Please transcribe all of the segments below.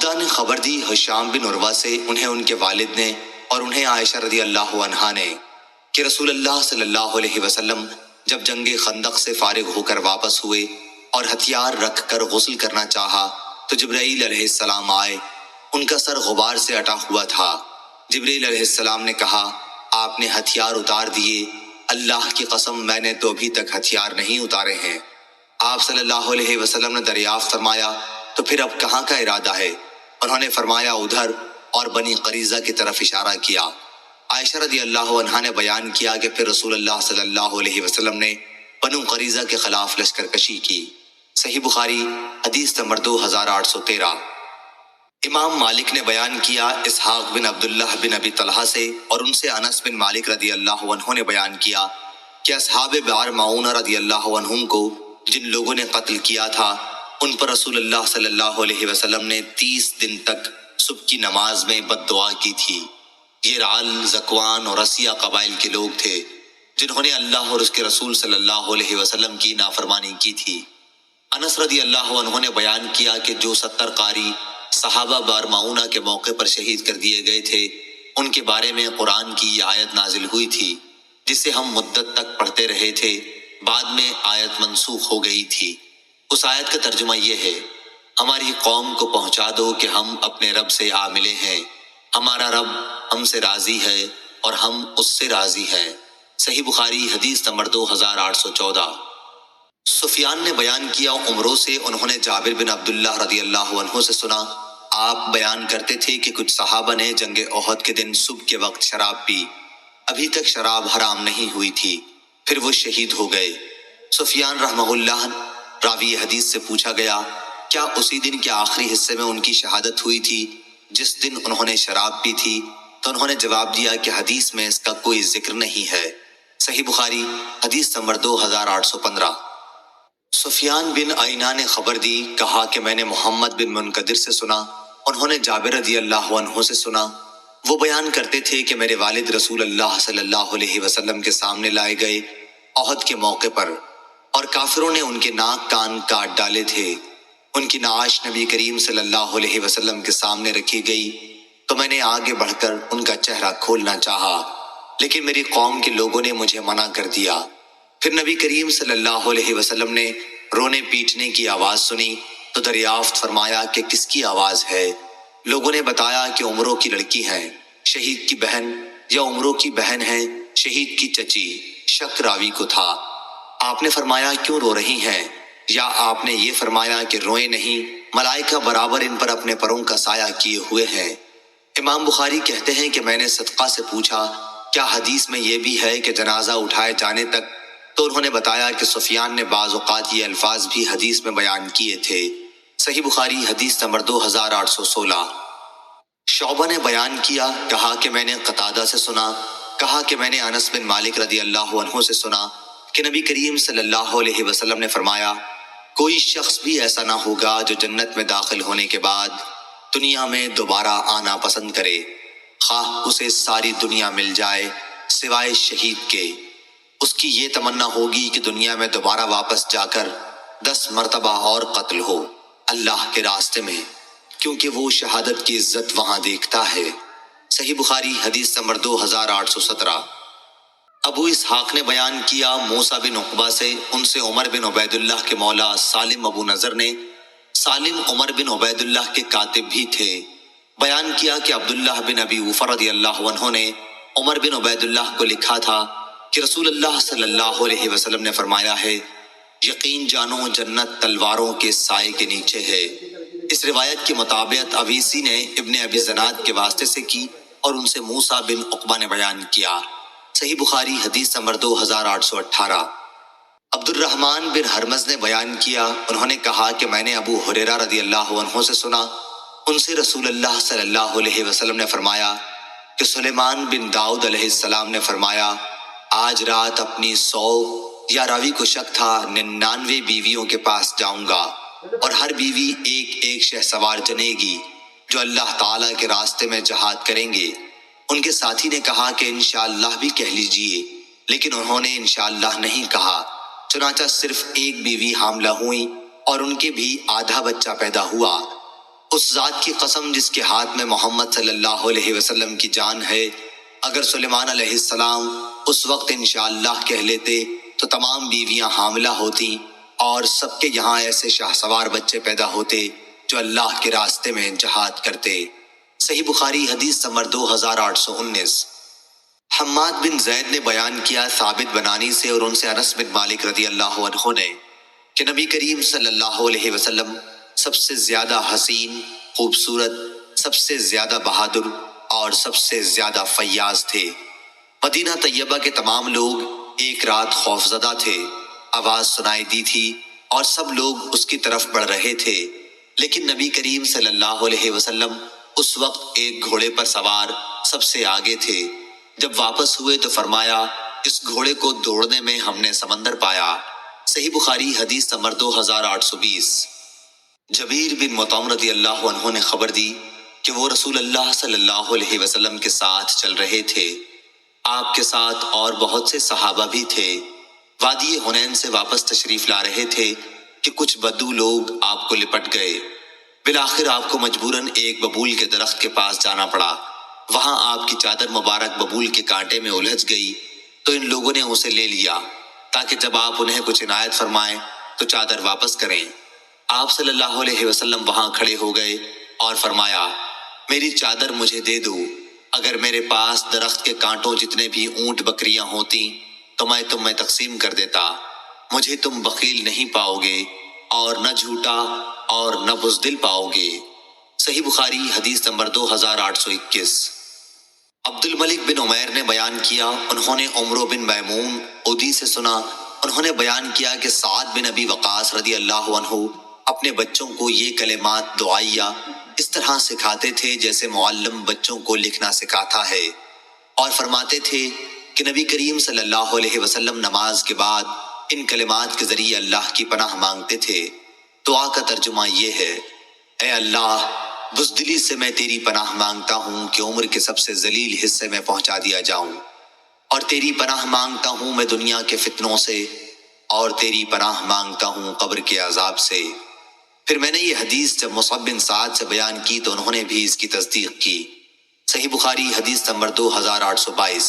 عبدہ نے خبر دی ہشام بن عروہ سے، انہیں ان کے والد نے اور انہیں عائشہ رضی اللہ عنہا نے، کہ رسول اللہ صلی اللہ علیہ وسلم جب جنگ خندق سے فارغ ہو کر واپس ہوئے اور ہتھیار رکھ کر غسل کرنا چاہا تو جبرائیل علیہ السلام آئے، ان کا سر غبار سے اٹا ہوا تھا۔ جبرائیل علیہ السلام نے کہا، آپ نے ہتھیار اتار دیے، اللہ کی قسم میں نے تو ابھی تک ہتھیار نہیں اتارے ہیں۔ آپ صلی اللہ علیہ وسلم نے دریافت فرمایا، تو پھر اب کہاں کا ارادہ ہے؟ انہوں نے فرمایا ادھر، اور بنی قریظہ کی طرف اشارہ کیا۔ عائشہ رضی اللہ عنہا نے بیان کیا کہ پھر رسول اللہ صلی اللہ علیہ وسلم نے بنو قریظہ کے خلاف لشکر کشی کی۔ صحیح بخاری حدیث نمبر 2813۔ امام مالک نے بیان کیا اسحاق بن عبداللہ بن ابی طلحہ سے، اور ان سے انس بن مالک رضی اللہ عنہ نے بیان کیا کہ اصحاب بئر معونہ رضی اللہ عنہم کو جن لوگوں نے قتل کیا تھا، ان پر رسول اللہ صلی اللہ علیہ وسلم نے 30 دن تک صبح کی نماز میں بد دعا کی تھی۔ یہ رعل، زکوان اور رسیہ قبائل کے لوگ تھے جنہوں نے اللہ اور اس کے رسول صلی اللہ علیہ وسلم کی نافرمانی کی تھی۔ انس رضی اللہ عنہ نے بیان کیا کہ جو 70 قاری صحابہ بئر معونہ کے موقع پر شہید کر دیے گئے تھے، ان کے بارے میں قرآن کی یہ آیت نازل ہوئی تھی جسے ہم مدت تک پڑھتے رہے تھے، بعد میں آیت منسوخ ہو گئی تھی۔ اس آیت کا ترجمہ یہ ہے، ہماری قوم کو پہنچا دو کہ ہم اپنے رب سے آ ملے ہیں، ہمارا رب ہم سے راضی ہے اور ہم اس سے راضی ہیں۔ صحیح بخاری حدیث نمبر 2814۔ سفیان نے بیان کیا عمروں سے، انہوں نے جابر بن عبداللہ رضی اللہ عنہ سے سنا، آپ بیان کرتے تھے کہ کچھ صحابہ نے جنگ احد کے دن صبح کے وقت شراب پی، ابھی تک شراب حرام نہیں ہوئی تھی، پھر وہ شہید ہو گئے۔ سفیان رحمہ اللہ راوی حدیث سے پوچھا گیا، کیا اسی دن کے آخری حصے میں ان کی شہادت ہوئی تھی جس دن انہوں نے شراب پی تھی؟ تو انہوں نے جواب دیا کہ حدیث میں اس کا کوئی ذکر نہیں ہے۔ صحیح بخاری حدیث نمبر 2815۔ سفیان بن عینہ نے خبر دی، کہا کہ میں نے محمد بن منکدر سے سنا، انہوں نے جابر رضی اللہ عنہ سے سنا، وہ بیان کرتے تھے کہ میرے والد رسول اللہ صلی اللہ علیہ وسلم کے سامنے لائے گئے احد کے موقع پر، اور کافروں نے ان کے ناک کان کاٹ ڈالے تھے۔ ان کی نعش نبی کریم صلی اللہ علیہ وسلم کے سامنے رکھی گئی تو میں نے آگے بڑھ کر ان کا چہرہ کھولنا چاہا، لیکن میری قوم کے لوگوں نے مجھے منع کر دیا۔ پھر نبی کریم صلی اللہ علیہ وسلم نے رونے پیٹنے کی آواز سنی تو دریافت فرمایا کہ کس کی آواز ہے؟ لوگوں نے بتایا کہ عمروں کی لڑکی ہیں، شہید کی بہن، یا عمروں کی بہن ہے، شہید کی چچی، شک راوی کو تھا۔ آپ نے فرمایا کیوں رو رہی ہیں؟ یا آپ نے یہ فرمایا کہ روئیں نہیں، ملائکہ برابر ان پر اپنے پروں کا سایہ کیے ہوئے ہیں۔ امام بخاری کہتے ہیں کہ میں نے صدقہ سے پوچھا، کیا حدیث میں یہ بھی ہے کہ جنازہ اٹھائے جانے تک؟ تو انہوں نے بتایا کہ سفیان نے بعض اوقات یہ الفاظ بھی حدیث میں بیان کیے تھے۔ صحیح بخاری حدیث نمبر 2816۔ شعبہ نے بیان کیا، کہا کہ میں نے قتادہ سے سنا، کہا کہ میں نے انس بن مالک رضی اللہ عنہ سے سنا کہ نبی کریم صلی اللہ علیہ وسلم نے فرمایا، کوئی شخص بھی ایسا نہ ہوگا جو جنت میں داخل ہونے کے بعد دنیا میں دوبارہ آنا پسند کرے، خواہ اسے ساری دنیا مل جائے سوائے شہید کے۔ اس کی یہ تمنا ہوگی کہ دنیا میں دوبارہ واپس جا کر 10 مرتبہ اور قتل ہو اللہ کے راستے میں، کیونکہ وہ شہادت کی عزت وہاں دیکھتا ہے۔ صحیح بخاری حدیث نمبر 2817۔ ابو اسحاق نے بیان کیا موسیٰ بن عقبہ سے، ان سے عمر بن عبید اللہ کے مولا سالم ابو نضر نے، سالم عمر بن عبید اللہ کے کاتب بھی تھے، بیان کیا کہ عبداللہ بن ابی اوفا رضی اللہ عنہ نے عمر بن عبید اللہ کو لکھا تھا کہ رسول اللہ صلی اللہ علیہ وسلم نے فرمایا ہے، یقین جانو جنت تلواروں کے سائے کے نیچے ہے۔ اس روایت کی مطابقت اویسی نے ابن ابی زناد کے واسطے سے کی اور ان سے موسیٰ بن عقبہ نے بیان کیا۔ صحیح بخاری حدیث نمبر 2818۔ عبد الرحمن بن حرمز نے بیان کیا، انہوں نے کہا کہ میں نے ابو ہریرہ رضی اللہ عنہ سے سنا، ان سے رسول اللہ صلی اللہ علیہ وسلم نے فرمایا کہ سلیمان بن داؤد علیہ السلام نے فرمایا، آج رات اپنی 100 یا راوی کو شک تھا 99 بیویوں کے پاس جاؤں گا، اور ہر بیوی ایک ایک شہسوار جنے گی جو اللہ تعالیٰ کے راستے میں جہاد کریں گے۔ ان کے ساتھی نے کہا کہ انشاءاللہ بھی کہہ لیجئے، لیکن انہوں نے انشاءاللہ نہیں کہا، چنانچہ صرف ایک بیوی حاملہ ہوئی اور ان کے بھی آدھا بچہ پیدا ہوا۔ اس ذات کی قسم جس کے ہاتھ میں محمد صلی اللہ علیہ وسلم کی جان ہے، اگر سلیمان علیہ السلام اس وقت انشاءاللہ کہہ لیتے تو تمام بیویاں حاملہ ہوتی اور سب کے یہاں ایسے شاہ سوار بچے پیدا ہوتے جو اللہ کے راستے میں جہاد کرتے۔ صحیح بخاری حدیث نمبر 2819۔ حماد بن زید نے بیان کیا ثابت بنانی سے اور ان سے انس بن مالک رضی اللہ عنہ نے کہ نبی کریم صلی اللہ علیہ وسلم سب سے زیادہ حسین، خوبصورت، سب سے زیادہ بہادر اور سب سے زیادہ فیاض تھے۔ مدینہ طیبہ کے تمام لوگ ایک رات خوفزدہ تھے، آواز سنائی دی تھی اور سب لوگ اس کی طرف بڑھ رہے تھے، لیکن نبی کریم صلی اللہ علیہ وسلم اس وقت ایک گھوڑے پر سوار سب سے آگے تھے۔ جب واپس ہوئے تو فرمایا، اس گھوڑے کو دوڑنے میں ہم نے سمندر پایا۔ صحیح بخاری حدیث نمبر 2820۔ جبیر بن مطعم رضی اللہ عنہ نے خبر دی کہ وہ رسول اللہ صلی اللہ علیہ وسلم کے ساتھ چل رہے تھے، آپ کے ساتھ اور بہت سے صحابہ بھی تھے۔ وادی حنین سے واپس تشریف لا رہے تھے کہ کچھ بدو لوگ آپ کو لپٹ گئے۔ بالآخر آپ کو مجبوراً ایک ببول کے درخت کے پاس جانا پڑا۔ وہاں آپ کی چادر مبارک ببول کے کانٹے میں الجھ گئی تو ان لوگوں نے اسے لے لیا تاکہ جب آپ انہیں کچھ عنایت فرمائیں تو چادر واپس کریں۔ آپ صلی اللہ علیہ وسلم وہاں کھڑے ہو گئے اور فرمایا، میری چادر مجھے دے دو، اگر میرے پاس درخت کے کانٹوں جتنے بھی اونٹ بکریاں ہوتی تو میں تم میں تقسیم کر دیتا، مجھے تم بخیل نہیں پاؤ گے اور نہ جھوٹا اور نہ بزدل پاؤ گے۔ صحیح بخاری حدیث نمبر 2821۔ عبد الملک بن عمیر نے بیان کیا، انہوں نے عمرو بن میمون عودی سے سنا، انہوں نے بیان کیا کہ سعد بن ابی وقاص رضی اللہ عنہ اپنے بچوں کو یہ کلمات دعائیہ اس طرح سکھاتے تھے جیسے معلم بچوں کو لکھنا سکھاتا ہے، اور فرماتے تھے کہ نبی کریم صلی اللہ علیہ وسلم نماز کے بعد ان کلمات کے ذریعے اللہ کی پناہ مانگتے تھے۔ دعا کا ترجمہ یہ ہے، اے اللہ، بزدلی سے میں تیری پناہ مانگتا ہوں کہ عمر کے سب سے ذلیل حصے میں پہنچا دیا جاؤں، اور تیری پناہ مانگتا ہوں میں دنیا کے فتنوں سے، اور تیری پناہ مانگتا ہوں قبر کے عذاب سے۔ پھر میں نے یہ حدیث جب مصعب بن سعد سے بیان کی تو انہوں نے بھی اس کی تصدیق کی۔ صحیح بخاری حدیث نمبر 2822۔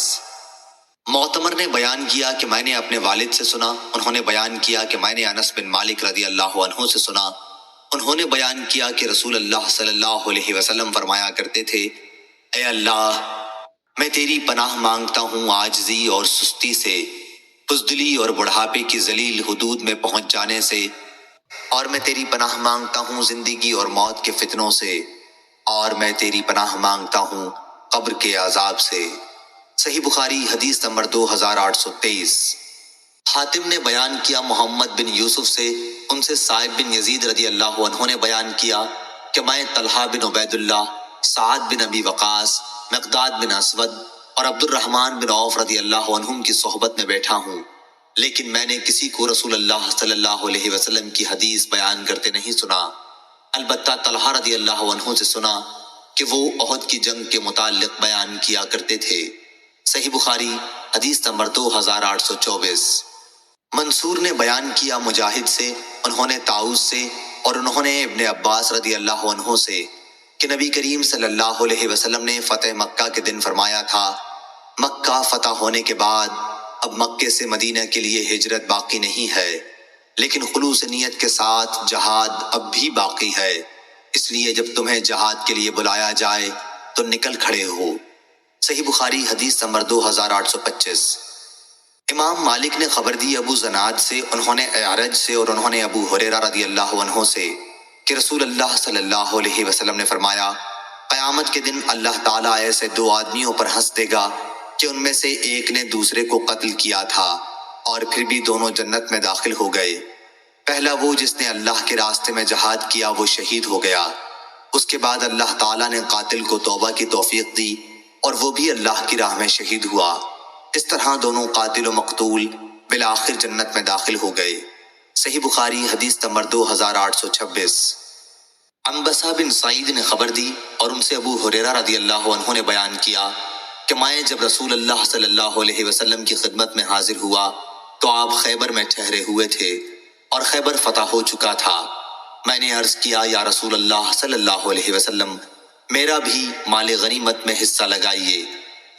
معتمر نے بیان کیا کہ میں نے اپنے والد سے سنا، انہوں نے بیان کیا کہ میں نے انس بن مالک رضی اللہ عنہ سے سنا، انہوں نے بیان کیا کہ رسول اللہ صلی اللہ علیہ وسلم فرمایا کرتے تھے، اے اللہ، میں تیری پناہ مانگتا ہوں عاجزی اور سستی سے، بزدلی اور بڑھاپے کی ذلیل حدود میں پہنچ جانے سے، اور میں تیری پناہ مانگتا ہوں زندگی اور موت کے فتنوں سے، اور میں تیری پناہ مانگتا ہوں قبر کے عذاب سے۔ صحیح بخاری حدیث نمبر 2823۔ حاتم نے بیان کیا محمد بن یوسف سے، ان سے صائب بن یزید رضی اللہ عنہ نے بیان کیا کہ میں طلحہ بن عبید اللہ، سعد بن ابی وقاص، مقداد بن اسود اور عبد الرحمن بن عوف رضی اللہ عنہم کی صحبت میں بیٹھا ہوں، لیکن میں نے کسی کو رسول اللہ صلی اللہ علیہ وسلم کی حدیث بیان کرتے نہیں سنا، البتہ طلحہ رضی اللہ عنہ سے سنا کہ وہ احد کی جنگ کے متعلق بیان کیا کرتے تھے۔ صحیح بخاری حدیث نمبر 2824۔ منصور نے بیان کیا مجاہد سے، انہوں نے طاؤس سے اور انہوں نے ابن عباس رضی اللہ عنہ سے کہ نبی کریم صلی اللہ علیہ وسلم نے فتح مکہ کے دن فرمایا تھا، مکہ فتح ہونے کے بعد اب مکے سے مدینہ کے لیے ہجرت باقی نہیں ہے، لیکن خلوص نیت کے ساتھ جہاد اب بھی باقی ہے، اس لیے جب تمہیں جہاد کے لیے بلایا جائے تو نکل کھڑے ہو۔ صحیح بخاری حدیث نمبر 2825۔ امام مالک نے خبر دی ابو زناد سے، انہوں نے اعرج سے اور انہوں نے ابو ہریرہ رضی اللہ عنہ سے کہ رسول اللہ صلی اللہ علیہ وسلم نے فرمایا، قیامت کے دن اللہ تعالیٰ ایسے دو آدمیوں پر ہنس دے گا کہ ان میں سے ایک نے دوسرے کو قتل کیا تھا اور پھر بھی دونوں جنت میں داخل ہو گئے۔ پہلا وہ جس نے اللہ کے راستے میں جہاد کیا وہ شہید ہو گیا، اس کے بعد اللہ تعالیٰ نے قاتل کو توبہ کی توفیق دی اور وہ بھی اللہ کی راہ میں شہید ہوا، اس طرح دونوں قاتل و مقتول بالآخر جنت میں داخل ہو گئے۔ صحیح بخاری حدیث نمبر 2826۔ عنبسہ بن سعید نے خبر دی اور ان سے ابو ہریرہ رضی اللہ عنہ نے بیان کیا کہ میں جب رسول اللہ صلی اللہ علیہ وسلم کی خدمت میں حاضر ہوا تو آپ خیبر میں ٹھہرے ہوئے تھے اور خیبر فتح ہو چکا تھا، میں نے عرض کیا یا رسول اللہ صلی اللہ علیہ وسلم، میرا بھی مال غنیمت میں حصہ لگائیے۔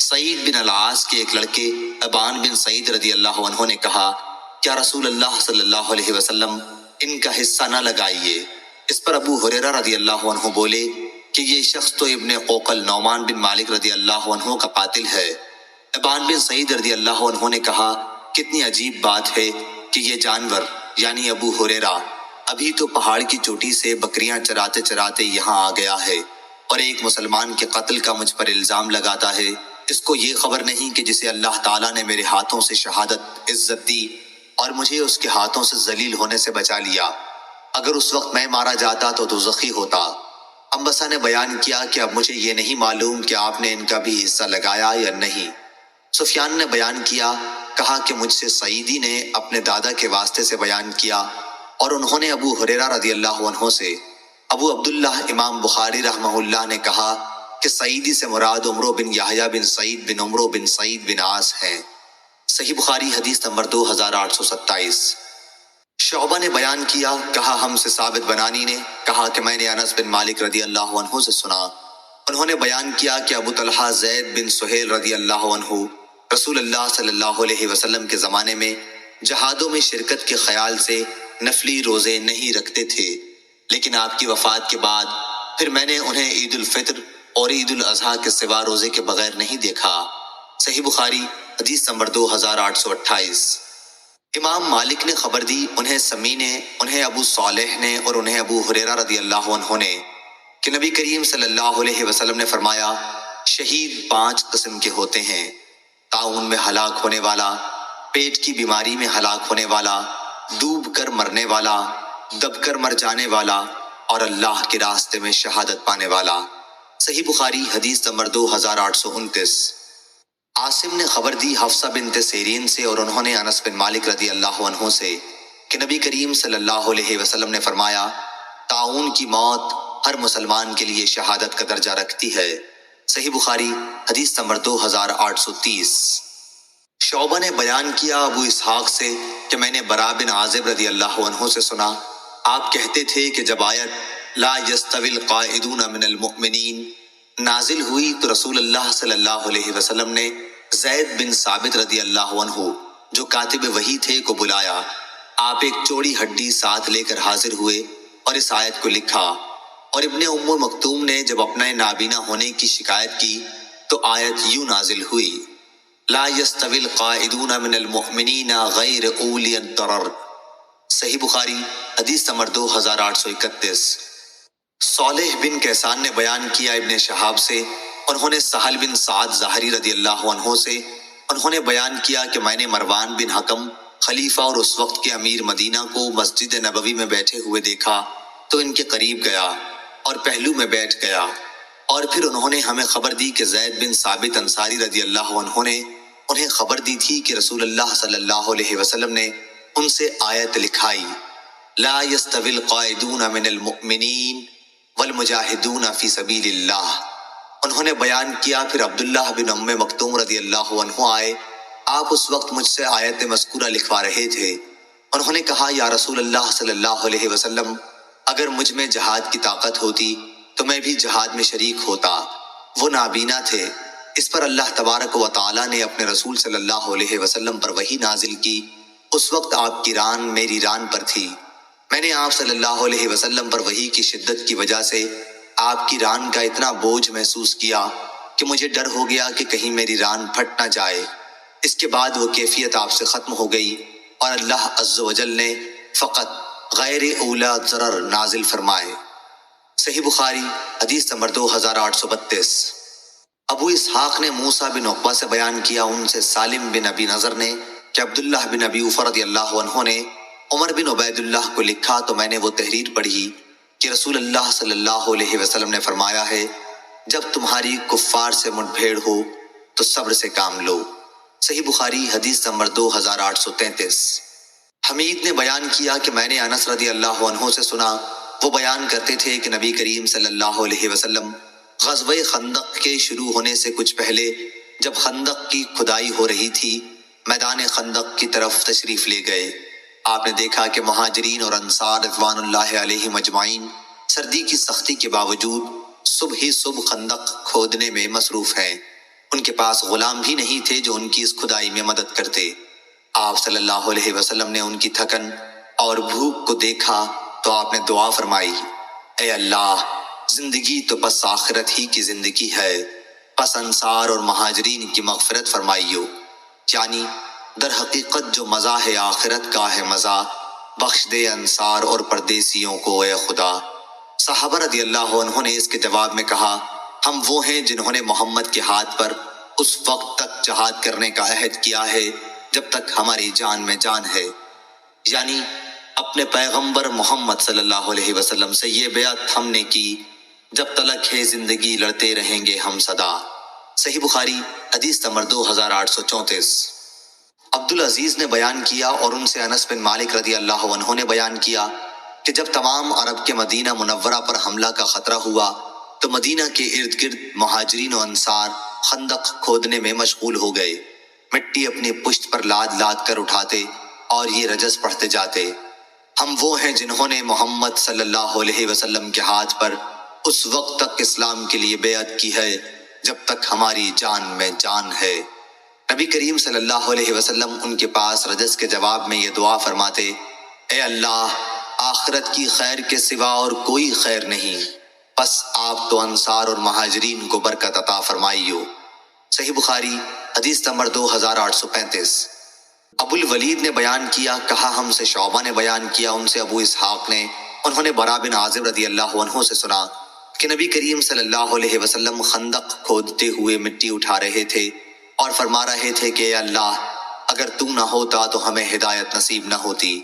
سعید بن العاص کے ایک لڑکے ابان بن سعید رضی اللہ عنہ نے کہا، کیا رسول اللہ صلی اللہ علیہ وسلم ان کا حصہ نہ لگائیے؟ اس پر ابو ہریرہ رضی اللہ عنہ بولے کہ یہ شخص تو ابن قوقل نعمان بن مالک رضی اللہ عنہ کا قاتل ہے۔ ابان بن سعید رضی اللہ عنہ نے کہا، کتنی عجیب بات ہے کہ یہ جانور یعنی ابو ہریرہ ابھی تو پہاڑ کی چوٹی سے بکریاں چراتے چراتے یہاں آ گیا ہے اور ایک مسلمان کے قتل کا مجھ پر الزام لگاتا ہے۔ اس کو یہ خبر نہیں کہ جسے اللہ تعالیٰ نے میرے ہاتھوں سے شہادت عزت دی اور مجھے اس کے ہاتھوں سے ذلیل ہونے سے بچا لیا، اگر اس وقت میں مارا جاتا تو دوزخی ہوتا۔ انبسا نے بیان کیا کہ اب مجھے یہ نہیں معلوم کہ آپ نے ان کا بھی حصہ لگایا یا نہیں۔ سفیان نے بیان کیا، کہا کہ مجھ سے سعیدی نے اپنے دادا کے واسطے سے بیان کیا اور انہوں نے ابو ہریرہ رضی اللہ عنہ سے۔ ابو عبداللہ امام بخاری رحمہ اللہ نے کہا کہ سعیدی سے مراد عمرو بن یحییٰ بن سعید بن عمرو بن سعید بن عاص ہیں۔ صحیح بخاری حدیث نمبر 2827۔ شعبہ نے بیان کیا، کہا ہم سے ثابت بنانی نے کہا کہ میں نے انس بن مالک رضی اللہ عنہ سے سنا، انہوں نے بیان کیا کہ ابو طلحہ زید بن سہیل رضی اللہ عنہ رسول اللہ صلی اللہ علیہ وسلم کے زمانے میں جہادوں میں شرکت کے خیال سے نفلی روزے نہیں رکھتے تھے، لیکن آپ کی وفات کے بعد پھر میں نے انہیں عید الفطر اور عید الاضحیٰ کے سوا روزے کے بغیر نہیں دیکھا۔ صحیح بخاری حدیث نمبر 2828۔ امام مالک نے خبر دی، انہیں سمی نے، انہیں ابو صالح نے اور انہیں ابو ہریرہ رضی اللہ عنہ نے کہ نبی کریم صلی اللہ علیہ وسلم نے فرمایا، شہید 5 قسم کے ہوتے ہیں: طاعون میں ہلاک ہونے والا، پیٹ کی بیماری میں ہلاک ہونے والا، ڈوب کر مرنے والا، دب کر مر جانے والا اور اللہ کے راستے میں شہادت پانے والا۔ صحیح بخاری حدیث نمبر 2829۔ عاصم نے خبر دی حفصہ بنت سیرین سے اور انہوں نے انس بن مالک رضی اللہ عنہ سے کہ نبی کریم صلی اللہ علیہ وسلم نے فرمایا، طاعون کی موت ہر مسلمان کے لیے شہادت کا درجہ رکھتی ہے۔ صحیح بخاری حدیث نمبر 2830۔ شعبہ نے بیان کیا ابو اسحاق سے کہ میں نے براء بن عازب رضی اللہ عنہ سے سنا، آپ کہتے تھے کہ جب آیت لا یستوی القاعدون من المؤمنین نازل ہوئی تو رسول اللہ صلی اللہ علیہ وسلم نے زید بن ثابت رضی اللہ عنہ جو کاتب وحی تھے کو بلایا۔ آپ ایک چوڑی ہڈی ساتھ لے کر حاضر ہوئے اور اس آیت کو لکھا، اور ابن ام مکتوم نے جب اپنے نابینا ہونے کی شکایت کی تو آیت یوں نازل ہوئی، لا یستوی القاعدون من المؤمنین غیر اولی الضرر۔ صحیح بخاری حدیث نمبر 2831۔ صالح بن کیسان نے بیان کیا ابن شہاب سے، انہوں نے سہل بن سعد ظاہری رضی اللہ عنہ سے، انہوں نے بیان کیا کہ میں نے مروان بن حکم خلیفہ اور اس وقت کے امیر مدینہ کو مسجد نبوی میں بیٹھے ہوئے دیکھا تو ان کے قریب گیا اور پہلو میں بیٹھ گیا، اور پھر انہوں نے ہمیں خبر دی کہ زید بن ثابت انصاری رضی اللہ عنہ نے انہیں خبر دی تھی کہ رسول اللہ صلی اللہ علیہ وسلم نے ان سے آیت لکھائی، لا یستوی القاعدون من المؤمنین والمجاہدون فی سبیل اللہ۔ انہوں نے بیان کیا پھر عبداللہ بن ام مکتوم رضی اللہ عنہ آئے، آپ اس وقت مجھ سے آیت مذکورہ لکھوا رہے تھے۔ انہوں نے کہا، یا رسول اللہ صلی اللہ علیہ وسلم، اگر مجھ میں جہاد کی طاقت ہوتی تو میں بھی جہاد میں شریک ہوتا۔ وہ نابینا تھے۔ اس پر اللہ تبارک و تعالیٰ نے اپنے رسول صلی اللہ علیہ وسلم پر وحی نازل کی، اس وقت آپ کی ران میری ران پر تھی۔ میں نے آپ صلی اللہ علیہ وسلم پر وحی کی شدت کی وجہ سے آپ کی ران کا اتنا بوجھ محسوس کیا کہ مجھے ڈر ہو گیا کہ کہیں میری ران پھٹ نہ جائے۔ اس کے بعد وہ کیفیت آپ سے ختم ہو گئی اور اللہ عز و جل نے فقط غیر اولا ضرر نازل فرمائے۔ صحیح بخاری حدیث نمبر 2832۔ ابو اسحاق نے موسیٰ بن عقبہ سے بیان کیا، ان سے سالم بن ابی نضر نے کہ عبداللہ بن ابی اوفا رضی اللہ عنہ نے عمر بن عبید اللہ کو لکھا تو میں نے وہ تحریر پڑھی کہ رسول اللہ صلی اللہ علیہ وسلم نے فرمایا ہے، جب تمہاری کفار سے مٹ بھیڑ ہو تو صبر سے کام لو۔ صحیح بخاری حدیث نمبر 2833۔ حمید نے بیان کیا کہ میں نے انس رضی اللہ عنہ سے سنا، وہ بیان کرتے تھے کہ نبی کریم صلی اللہ علیہ وسلم غزوہ خندق کے شروع ہونے سے کچھ پہلے جب خندق کی کھدائی ہو رہی تھی، میدان خندق کی طرف تشریف لے گئے۔ آپ نے دیکھا کہ مہاجرین اور انصار رضوان اللہ علیہم اجمعین سردی کی سختی کے باوجود صبح ہی صبح خندق کھودنے میں مصروف ہیں۔ ان کے پاس غلام بھی نہیں تھے جو ان کی اس کھدائی میں مدد کرتے۔ آپ صلی اللہ علیہ وسلم نے ان کی تھکن اور بھوک کو دیکھا تو آپ نے دعا فرمائی، اے اللہ، زندگی تو بس آخرت ہی کی زندگی ہے، پس انصار اور مہاجرین کی مغفرت فرمائیو، یعنی در حقیقت جو مزہ ہے آخرت کا ہے مزہ، بخش دے انصار اور پردیسیوں کو اے خدا۔ صحابہ رضی اللہ عنہ نے اس کے جواب میں کہا، ہم وہ ہیں جنہوں نے محمد کے ہاتھ پر اس وقت تک جہاد کرنے کا عہد کیا ہے جب تک ہماری جان میں جان ہے، یعنی اپنے پیغمبر محمد صلی اللہ علیہ وسلم سے یہ بیعت ہم نے کی، جب تلک ہے زندگی لڑتے رہیں گے ہم صدا۔ صحیح بخاری حدیث نمبر 2834۔ عبدالعزیز نے بیان کیا اور ان سے انس بن مالک رضی اللہ عنہ نے بیان کیا کہ جب تمام عرب کے مدینہ منورہ پر حملہ کا خطرہ ہوا تو مدینہ کے ارد گرد مہاجرین و انصار خندق کھودنے میں مشغول ہو گئے، مٹی اپنی پشت پر لاد لاد کر اٹھاتے اور یہ رجز پڑھتے جاتے، ہم وہ ہیں جنہوں نے محمد صلی اللہ علیہ وسلم کے ہاتھ پر اس وقت تک اسلام کے لیے بیعت کی ہے جب تک ہماری جان میں جان ہے۔ نبی کریم صلی اللہ علیہ وسلم ان کے پاس رجز کے جواب میں یہ دعا فرماتے، اے اللہ، آخرت کی خیر کے سوا اور کوئی خیر نہیں، بس آپ تو انصار اور مہاجرین کو برکت عطا فرمائیو۔ صحیح بخاری حدیث نمبر 2835۔ ابو الولید نے بیان کیا، کہا ہم سے شعبہ نے بیان کیا، ان سے ابو اسحاق نے، انہوں نے برا بن عازب رضی اللہ عنہ سے سنا کہ نبی کریم صلی اللہ علیہ وسلم خندق کھودتے ہوئے مٹی اٹھا رہے تھے اور فرما رہے تھے کہ اے اللہ، اگر تو نہ ہوتا تو ہمیں ہدایت نصیب نہ ہوتی،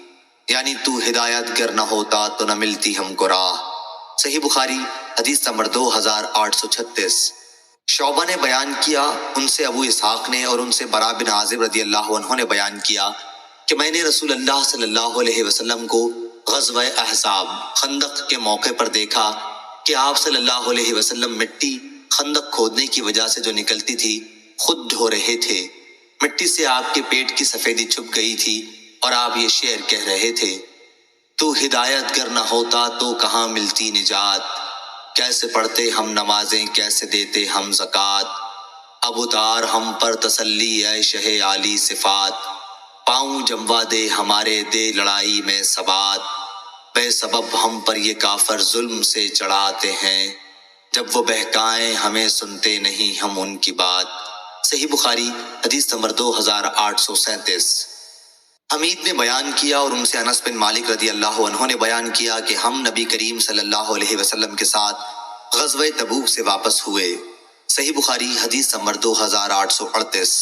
یعنی تو ہدایت گر نہ ہوتا تو نہ ملتی ہم کو راہ۔ صحیح بخاری حدیث نمبر 2836۔ شعبہ نے بیان کیا، ان سے ابو اسحاق نے اور ان سے برا بن عازب رضی اللہ عنہ نے بیان کیا کہ میں نے رسول اللہ صلی اللہ علیہ وسلم کو غزوہ احزاب خندق کے موقع پر دیکھا کہ آپ صلی اللہ علیہ وسلم مٹی خندق کھودنے کی وجہ سے جو نکلتی تھی خود دھو رہے تھے، مٹی سے آپ کے پیٹ کی سفیدی چھپ گئی تھی اور آپ یہ شعر کہہ رہے تھے، تو ہدایت گر نہ ہوتا تو کہاں ملتی نجات، کیسے پڑھتے ہم نمازیں کیسے دیتے ہم زکوٰۃ، اب اتار ہم پر تسلی اے شہ عالی صفات، پاؤں جموا دے ہمارے دے لڑائی میں ثبات، بے سبب ہم پر یہ کافر ظلم سے چڑھاتے ہیں، جب وہ بہکائیں ہمیں سنتے نہیں ہم ان کی بات۔ صحیح بخاری حدیث نمبر 2837۔ حمید نے بیان کیا اور ان سے انس بن مالک رضی اللہ عنہ نے بیان کیا کہ ہم نبی کریم صلی اللہ علیہ وسلم کے ساتھ غزوہ تبوک سے واپس ہوئے۔ صحیح بخاری حدیث نمبر 2838۔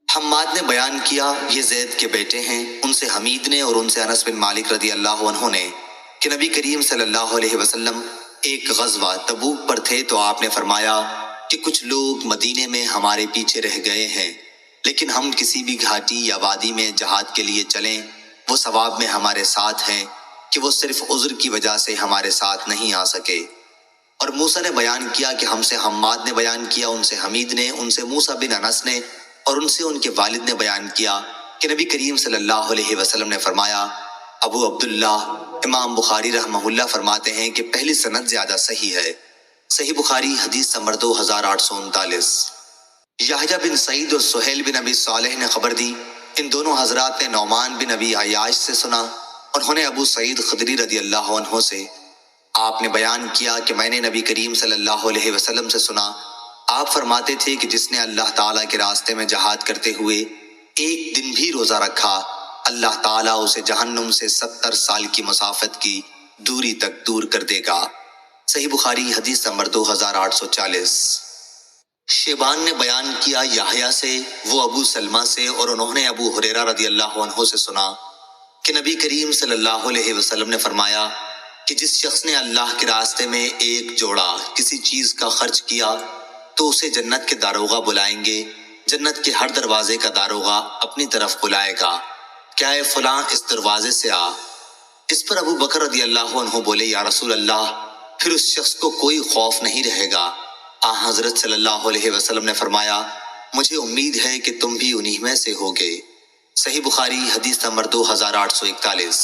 حماد نے بیان کیا، یہ زید کے بیٹے ہیں، ان سے حمید نے اور ان سے انس بن مالک رضی اللہ عنہ نے کہ نبی کریم صلی اللہ علیہ وسلم ایک غزوہ تبوک پر تھے تو آپ نے فرمایا کہ کچھ لوگ مدینے میں ہمارے پیچھے رہ گئے ہیں، لیکن ہم کسی بھی گھاٹی یا وادی میں جہاد کے لیے چلیں وہ ثواب میں ہمارے ساتھ ہیں کہ وہ صرف عذر کی وجہ سے ہمارے ساتھ نہیں آ سکے۔ اور موسیٰ نے بیان کیا کہ ہم سے حماد نے بیان کیا، ان سے حمید نے، ان سے موسیٰ بن انس نے اور ان سے ان کے والد نے بیان کیا کہ نبی کریم صلی اللہ علیہ وسلم نے فرمایا، ابو عبداللہ امام بخاری رحمہ اللہ فرماتے ہیں کہ پہلی سند زیادہ صحیح ہے۔ صحیح بخاری حدیث نمبر 2839۔ یحییٰ بن سعید اور سہیل بن ابی صالح نے خبر دی، ان دونوں حضرات نے نعمان بن ابی عیاش سے سنا، انہوں نے ابو سعید خدری رضی اللہ عنہ سے، آپ نے بیان کیا کہ میں نے نبی کریم صلی اللہ علیہ وسلم سے سنا، آپ فرماتے تھے کہ جس نے اللہ تعالیٰ کے راستے میں جہاد کرتے ہوئے ایک دن بھی روزہ رکھا، اللہ تعالیٰ اسے جہنم سے 70 سال کی مسافت کی دوری تک دور کر دے گا۔ صحیح بخاری حدیث نمبر 2840۔ شیبان نے بیان کیا یحییٰ سے، وہ ابو سلمہ سے اور انہوں نے ابو ہریرہ رضی اللہ عنہ سے سنا کہ نبی کریم صلی اللہ علیہ وسلم نے فرمایا کہ جس شخص نے اللہ کے راستے میں ایک جوڑا کسی چیز کا خرچ کیا تو اسے جنت کے داروغہ بلائیں گے، جنت کے ہر دروازے کا داروغہ اپنی طرف بلائے گا، کیا اے فلاں اس دروازے سے آ۔ اس پر ابو بکر رضی اللہ عنہ بولے، یا رسول اللہ، پھر اس شخص کو کوئی خوف نہیں رہے گا۔ حضرت صلی اللہ علیہ وسلم نے فرمایا، مجھے امید ہے کہ تم بھی انہی میں سے ہوگے۔ صحیح بخاری حدیث نمبر 2841۔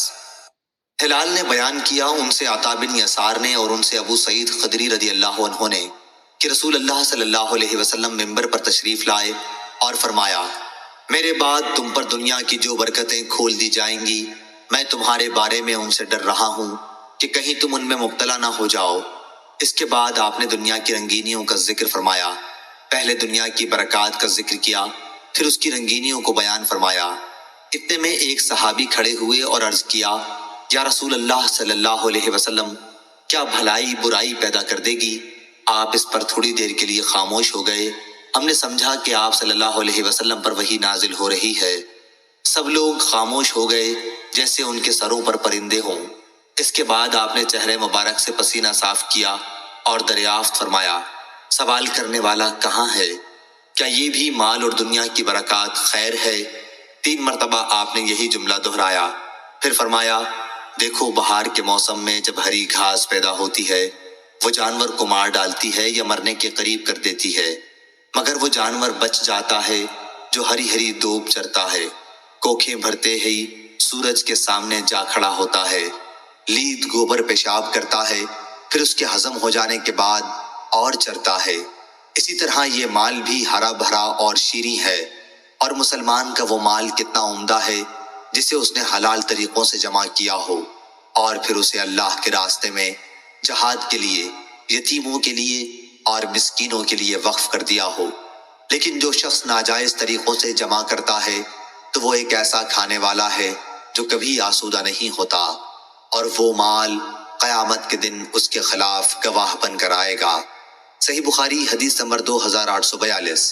ہلال نے بیان کیا ان سے عطا بن یسار نے اور ان سے ابو سعید خدری رضی اللہ عنہ نے کہ رسول اللہ صلی اللہ علیہ وسلم ممبر پر تشریف لائے اور فرمایا، میرے بعد تم پر دنیا کی جو برکتیں کھول دی جائیں گی، میں تمہارے بارے میں ان سے ڈر رہا ہوں کہ کہیں تم ان میں مبتلا نہ ہو جاؤ۔ اس کے بعد آپ نے دنیا کی رنگینیوں کا ذکر فرمایا۔ پہلے دنیا کی برکات کا ذکر کیا، پھر اس کی رنگینیوں کو بیان فرمایا۔ اتنے میں ایک صحابی کھڑے ہوئے اور عرض کیا، یا رسول اللہ صلی اللہ علیہ وسلم، کیا بھلائی برائی پیدا کر دے گی؟ آپ اس پر تھوڑی دیر کے لیے خاموش ہو گئے۔ ہم نے سمجھا کہ آپ صلی اللہ علیہ وسلم پر وحی نازل ہو رہی ہے۔ سب لوگ خاموش ہو گئے جیسے ان کے سروں پر پرندے ہوں۔ اس کے بعد آپ نے چہرے مبارک سے پسینہ صاف کیا اور دریافت فرمایا، سوال کرنے والا کہاں ہے؟ کیا یہ بھی مال اور دنیا کی برکات خیر ہے؟ 3 مرتبہ آپ نے یہی جملہ دہرایا، پھر فرمایا، دیکھو بہار کے موسم میں جب ہری گھاس پیدا ہوتی ہے، وہ جانور کو مار ڈالتی ہے یا مرنے کے قریب کر دیتی ہے، مگر وہ جانور بچ جاتا ہے جو ہری ہری دوب چرتا ہے، کوکھیں بھرتے ہی سورج کے سامنے جا کھڑا ہوتا ہے، لید گوبر پیشاب کرتا ہے، پھر اس کے ہضم ہو جانے کے بعد اور چرتا ہے۔ اسی طرح یہ مال بھی ہرا بھرا اور شیریں ہے، اور مسلمان کا وہ مال کتنا عمدہ ہے جسے اس نے حلال طریقوں سے جمع کیا ہو، اور پھر اسے اللہ کے راستے میں جہاد کے لیے، یتیموں کے لیے اور مسکینوں کے لیے وقف کر دیا ہو۔ لیکن جو شخص ناجائز طریقوں سے جمع کرتا ہے تو وہ ایک ایسا کھانے والا ہے جو کبھی آسودہ نہیں ہوتا، اور وہ مال قیامت کے دن اس کے خلاف گواہ بن کر آئے گا۔ صحیح بخاری حدیث نمبر 2842۔